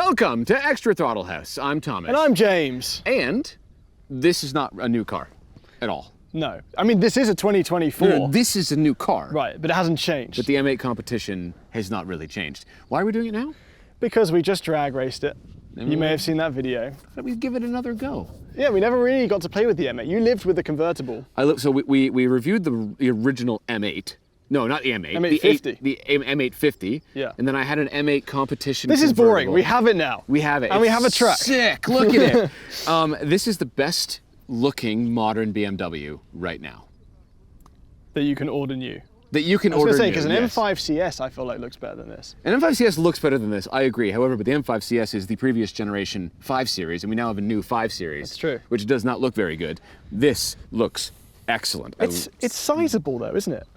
Welcome to Extra Throttle House. I'm Thomas. And I'm James. And this is not a new car at all. No. I mean, this is a 2024. No, this is a new car. Right, but it hasn't changed. But the M8 competition has not really changed. Why are we doing it now? Because we just drag raced it. You may have seen that video. But we give it another go. Yeah, we never really got to play with the M8. You lived with the convertible. So we reviewed the original M8. No, not the M8. M850. The M850. Yeah. And then I had an M8 competition. This is boring. We have it now. We have it. And we have a truck. Sick. Look at it. This is the best looking modern BMW right now. That you can order new. That you can order new. I was going to say, because an M5 CS I feel like looks better than this. An M5 CS looks better than this, I agree. However, but the M5 CS is the previous generation 5 Series, and we now have a new 5 Series. That's true. Which does not look very good. This looks excellent. It's sizable though, isn't it?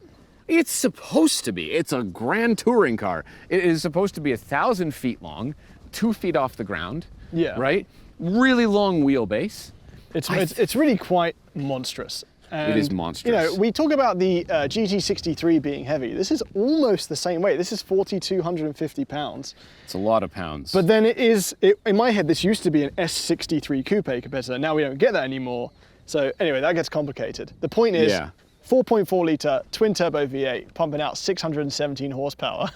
It's supposed to be. It's a grand touring car. It is supposed to be 1,000 feet long, 2 feet off the ground. Yeah. Right? Really long wheelbase. It's really quite monstrous. And, it is monstrous. You know, we talk about the GT63 being heavy. This is almost the same weight. This is 4,250 pounds. It's a lot of pounds. But then in my head, this used to be an S63 Coupe compared to that. Now we don't get that anymore. So anyway, that gets complicated. The point is, 4.4 litre twin turbo V8 pumping out 617 horsepower.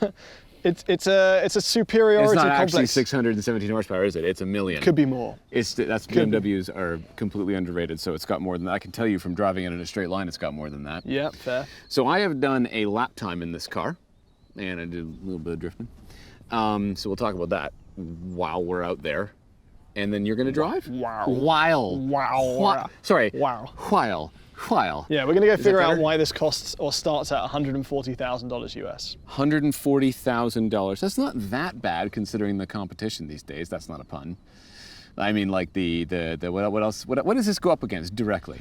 It's a superiority complex. It's not complex. actually 617 horsepower, is it? It's a million. Could be more. BMWs are completely underrated, so it's got more than that. I can tell you from driving it in a straight line, it's got more than that. Yeah, fair. So I have done a lap time in this car, and I did a little bit of drifting. So we'll talk about that while we're out there. And then you're going to drive? Wow. While. Yeah, we're going to go figure out why this costs or starts at $140,000 US. $140,000. That's not that bad considering the competition these days. That's not a pun. I mean, like what else? What does this go up against directly?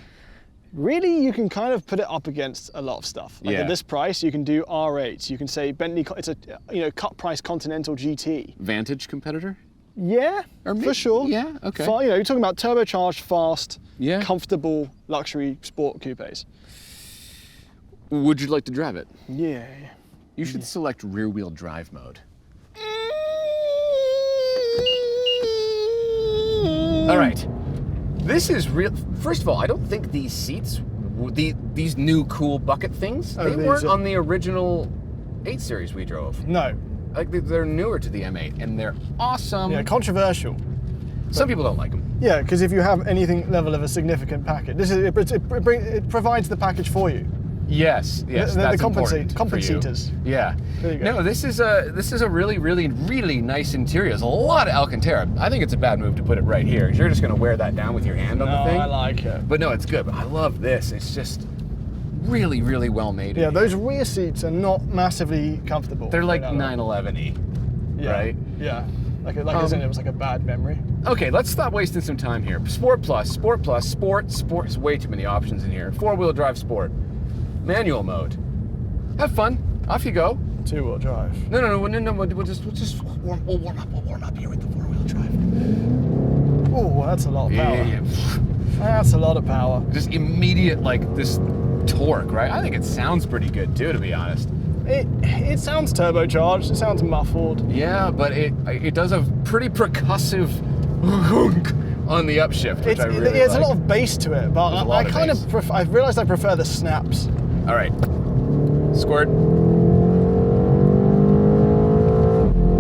Really, you can kind of put it up against a lot of stuff. Like at this price, you can do R8s. You can say Bentley. It's a cut price Continental GT. Vantage competitor? Yeah, for sure. Yeah, okay. You're talking about turbocharged, fast, yeah, comfortable luxury sport coupes. Would you like to drive it? Yeah. You should select rear-wheel drive mode. All right. This is real. First of all, I don't think these seats, these new cool bucket things, they weren't on the original 8 Series we drove. No. Like they're newer to the M8 and they're awesome. Yeah, controversial. Some people don't like them. Yeah, because if you have anything level of a significant package, it provides the package for you. Yes, that's important compensators. For you. Yeah. There you go. No, this is a really, really, really nice interior. There's a lot of Alcantara. I think it's a bad move to put it right here. You're just going to wear that down with your hand on the thing. I like it. But no, it's good. I love this. It's just really, really well made. Yeah, those rear seats are not massively comfortable. They're like 911-y, right? Yeah, like isn't it was like a bad memory. Okay, let's stop wasting some time here. Sport Plus, Sport's way too many options in here. 4-wheel drive Sport, manual mode. Have fun. Off you go. 2-wheel drive. No. We'll just warm up here with the 4-wheel drive. Oh, that's a lot of power. Yeah. That's a lot of power. Just immediate this torque, right? I think it sounds pretty good too, to be honest. It sounds turbocharged. It sounds muffled. Yeah, but it does a pretty percussive on the upshift, which I really like. There's a lot of bass to it, but I've realized I prefer the snaps. All right, squirt.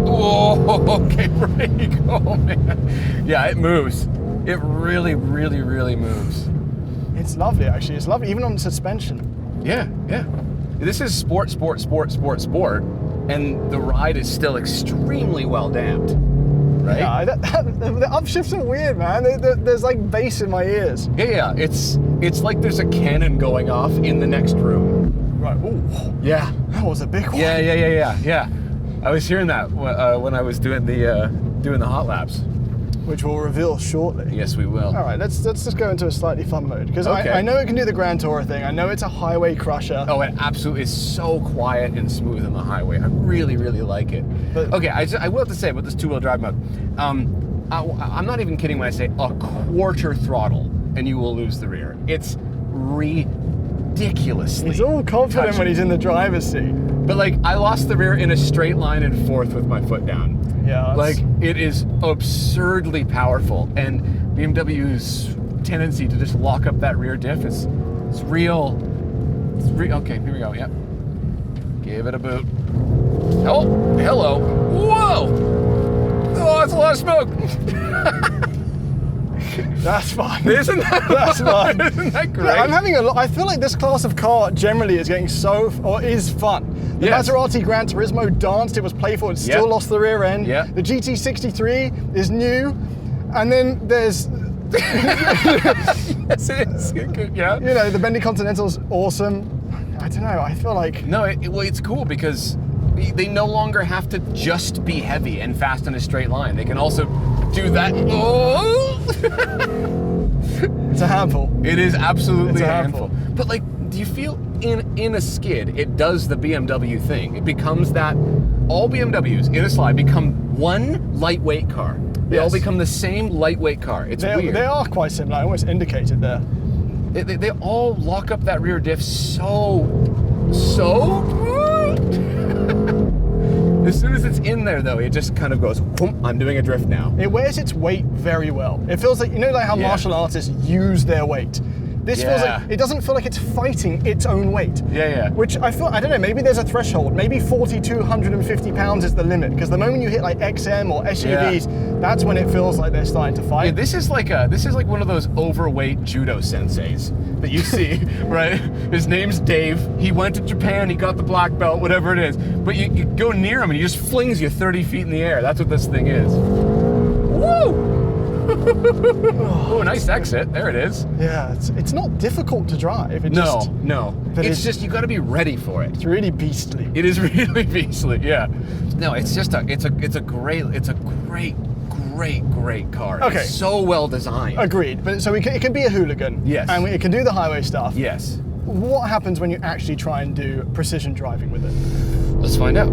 Oh, okay, brake. Oh man, yeah, it moves. It really, really, really moves. It's lovely, actually. It's lovely, even on suspension. Yeah. This is sport, and the ride is still extremely well damped, right? Yeah, the upshifts are weird, man. There's like bass in my ears. Yeah. It's like there's a cannon going off in the next room. Right. Ooh. Yeah. That was a big one. Yeah. I was hearing that when I was doing the hot laps. Which we'll reveal shortly. Yes, we will. All right, let's just go into a slightly fun mode, because I know it can do the Grand Tourer thing. I know it's a highway crusher. Oh, it absolutely is so quiet and smooth on the highway. I really, really like it. But, okay, I will have to say about this 2-wheel drive mode, I'm not even kidding when I say a quarter throttle and you will lose the rear. It's ridiculously. He's all confident touchy. when he's in the driver's seat. But like, I lost the rear in a straight line in fourth with my foot down. Yeah. Like, it is absurdly powerful, and BMW's tendency to just lock up that rear diff is real. It's real. Okay, here we go. Yep. Give it a boot. Oh, hello. Whoa! Oh, that's a lot of smoke. That's fun. Isn't that That's fun. Isn't that great? Yeah, I'm having a lot. I feel like this class of car generally is getting is fun. The Yes. Maserati Gran Turismo danced. It was playful. It still Yep. lost the rear end. Yeah. The GT63 is new, and then there's Yes, it is. Yeah. you know the Bentley Continental's awesome. I don't know. I feel like No, well, it's cool because they no longer have to just be heavy and fast in a straight line. They can also do that. Oh! it's a handful. It is absolutely It's a a handful. handful. But like, do you feel in a skid, it does the BMW thing. It becomes that all BMWs in a slide become one lightweight car. They all Yes. become the same lightweight car. It's weird. They are quite similar. I almost indicated there. They all lock up that rear diff so. As soon as it's in there, though, it just kind of goes, whoom, I'm doing a drift now. It wears its weight very well. It feels like, you know, like how Yeah. martial artists use their weight. This feels Yeah. like, it doesn't feel like it's fighting its own weight. Yeah, yeah. Which I don't know, maybe there's a threshold. Maybe 4,250 pounds is the limit. Because the moment you hit like XM or SUVs, that's when it feels like they're starting to fight. Yeah, this is like one of those overweight judo senseis that you see, right? His name's Dave. He went to Japan. He got the black belt, whatever it is. But you go near him and he just flings you 30 feet in the air. That's what this thing is. Woo! Oh, nice exit. There it is. Yeah, it's not difficult to drive. No. But It's just you got to be ready for it. It's really beastly. It is really beastly. Yeah. No, it's just it's a great car. Okay. It's so well designed. Agreed. But so it can be a hooligan. Yes. And it can do the highway stuff. Yes. What happens when you actually try and do precision driving with it? Let's find out.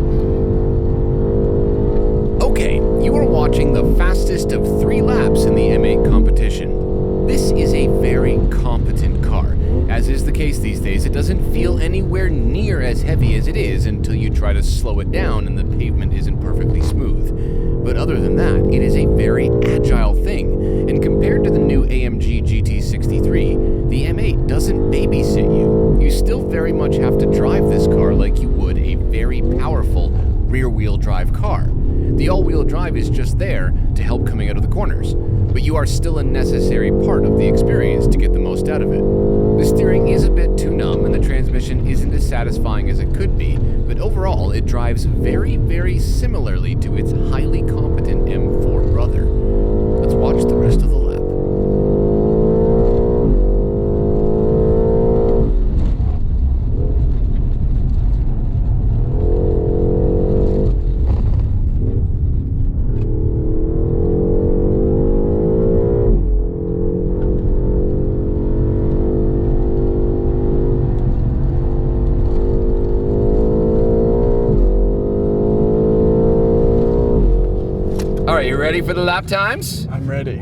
Okay, you are watching the fastest of 3 laps in the M8 competition. This is a very competent car. As is the case these days, it doesn't feel anywhere near as heavy as it is until you try to slow it down and the pavement isn't perfectly smooth. But other than that, it is a very agile thing, and compared to the new AMG GT63, the M8 doesn't babysit you. You still very much have to drive this car like you would a very powerful rear-wheel drive car. The all-wheel drive is just there to help coming out of the corners, but you are still a necessary part of the experience to get the most out of it. The steering is a bit too numb and the transmission isn't as satisfying as it could be, but overall it drives very, very similarly to its highly competent M4 brother. Let's watch the rest of the lap. All right, you ready for the lap times? I'm ready.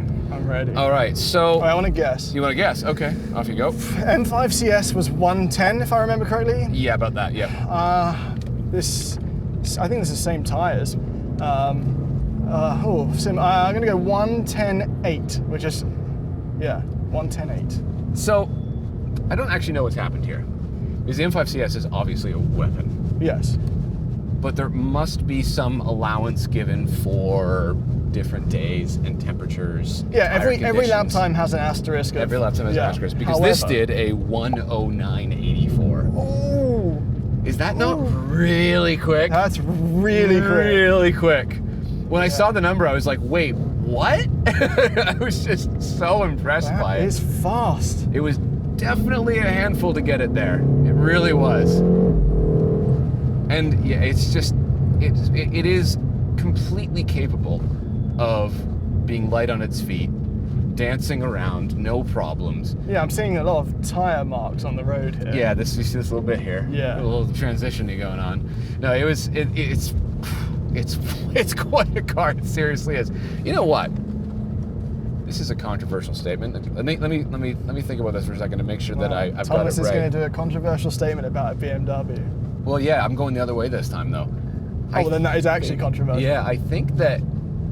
All right, so I want to guess. you want to guess? Okay, off you go. M5 CS was 110, if I remember correctly. Yeah, about that. Yeah. I think this is the same tires. I'm gonna go 110.8, which is, 110.8. So, I don't actually know what's happened here, because the M5 CS is obviously a weapon, Yes. but there must be some allowance given for different days and temperatures. Yeah, tire every lap conditions. time has an asterisk. Every lap time has an asterisk, because this did a 109.84. Oh, Is that not really quick? that's really quick. Really quick. When I saw the number, I was like, wait, what? I was just so impressed by That it. is fast. It was definitely a handful to get it there. It really was. And yeah, it's just, it is completely capable of being light on its feet, dancing around, no problems. Yeah, I'm seeing a lot of tire marks on the road here. Yeah, you see this little bit here. Yeah. A little transition-y going on. No, it's quite a car. It seriously is. You know what? This is a controversial statement. Let me think about this for a second to make sure that I've got it right. Thomas is going to do a controversial statement about a BMW. Well, yeah, I'm going the other way this time, though. Well, then that is actually controversial. Yeah, I think that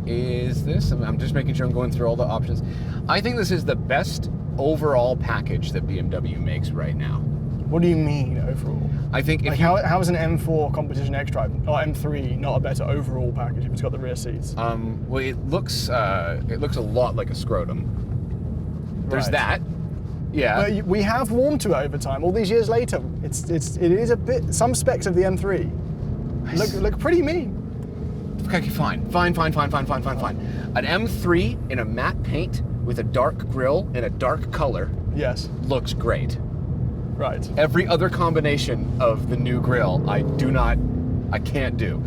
is this. I'm just making sure I'm going through all the options. I think this is the best overall package that BMW makes right now. What do you mean overall? I think if how is an M4 Competition X-Drive or M3 not a better overall package if it's got the rear seats? Well, it looks a lot like a scrotum. There's that. Yeah. But we have warmed to it over time. All these years later, it is a bit. Some specs of the M3 look pretty mean. Okay, fine. An M3 in a matte paint with a dark grille and a dark color. Yes. Looks great. Right. Every other combination of the new grille, I can't do.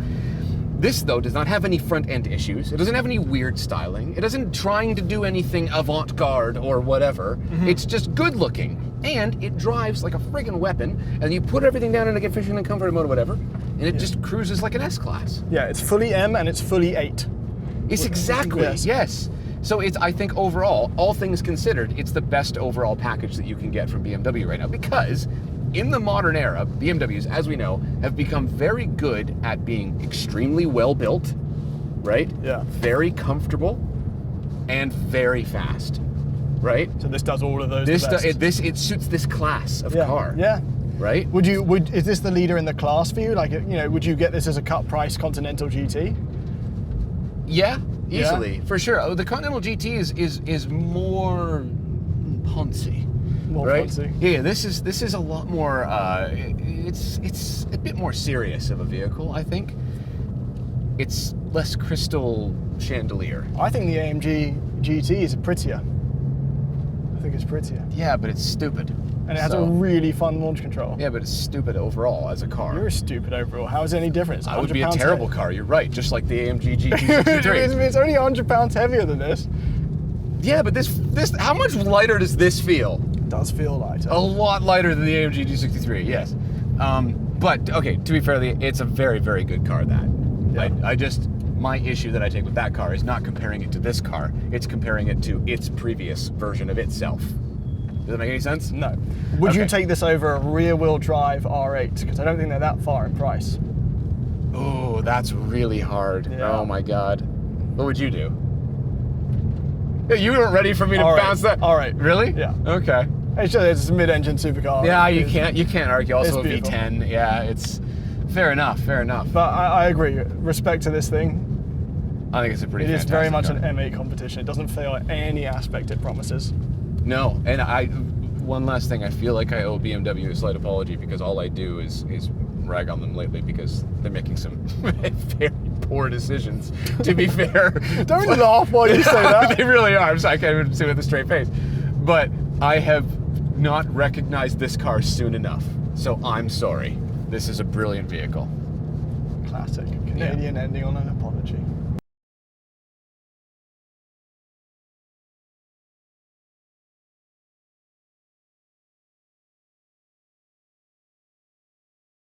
This, though, does not have any front-end issues. It doesn't have any weird styling. It isn't trying to do anything avant-garde or whatever. Mm-hmm. It's just good-looking. And it drives like a friggin' weapon, and you put everything down in like efficient and comfort mode or whatever, and it just cruises like an S-Class. Yeah, it's fully M and it's fully 8. It's exactly, yes. So I think overall, all things considered, it's the best overall package that you can get from BMW right now, because in the modern era, BMWs, as we know, have become very good at being extremely well built, right? Yeah. Very comfortable and very fast, right? So this does all of those. It suits this class of car. Yeah. Right? Is this the leader in the class for you? Like, would you get this as a cut price Continental GT? Yeah. Easily, for sure. The Continental GT is more poncy. More right? poncy. Yeah, this is a lot more. It's a bit more serious of a vehicle. I think it's less crystal chandelier. I think the AMG GT is prettier. I think it's prettier. Yeah, but it's stupid. And it has a really fun launch control. Yeah, but it's stupid overall as a car. You're stupid overall. How is it any different? It would be a terrible car. You're right. Just like the AMG GT63. It's only 100 pounds heavier than this. Yeah, but this. How much lighter does this feel? It does feel lighter. A lot lighter than the AMG GT63. Yes. But okay. To be fair, it's a very, very good car. My issue that I take with that car is not comparing it to this car. It's comparing it to its previous version of itself. Does that make any sense? No. Would you take this over a rear-wheel drive R8? Because I don't think they're that far in price. Oh, that's really hard. Yeah. Oh my God. What would you do? You weren't ready for me to bounce that. R8. Really? Yeah. Okay. It's a mid-engine supercar. Yeah, you can't argue. Also a V10. Yeah, it's fair enough. But I agree. Respect to this thing. I think it's a pretty. It is very much car. an M8 competition. It doesn't fail at any aspect it promises. No, and one last thing, I feel like I owe BMW a slight apology because all I do is rag on them lately because they're making some very poor decisions, to be fair. Don't laugh while you say that. They really are. I'm sorry, I can't even say it with a straight face. But I have not recognized this car soon enough, so I'm sorry. This is a brilliant vehicle. Classic. Canadian ending on an apology.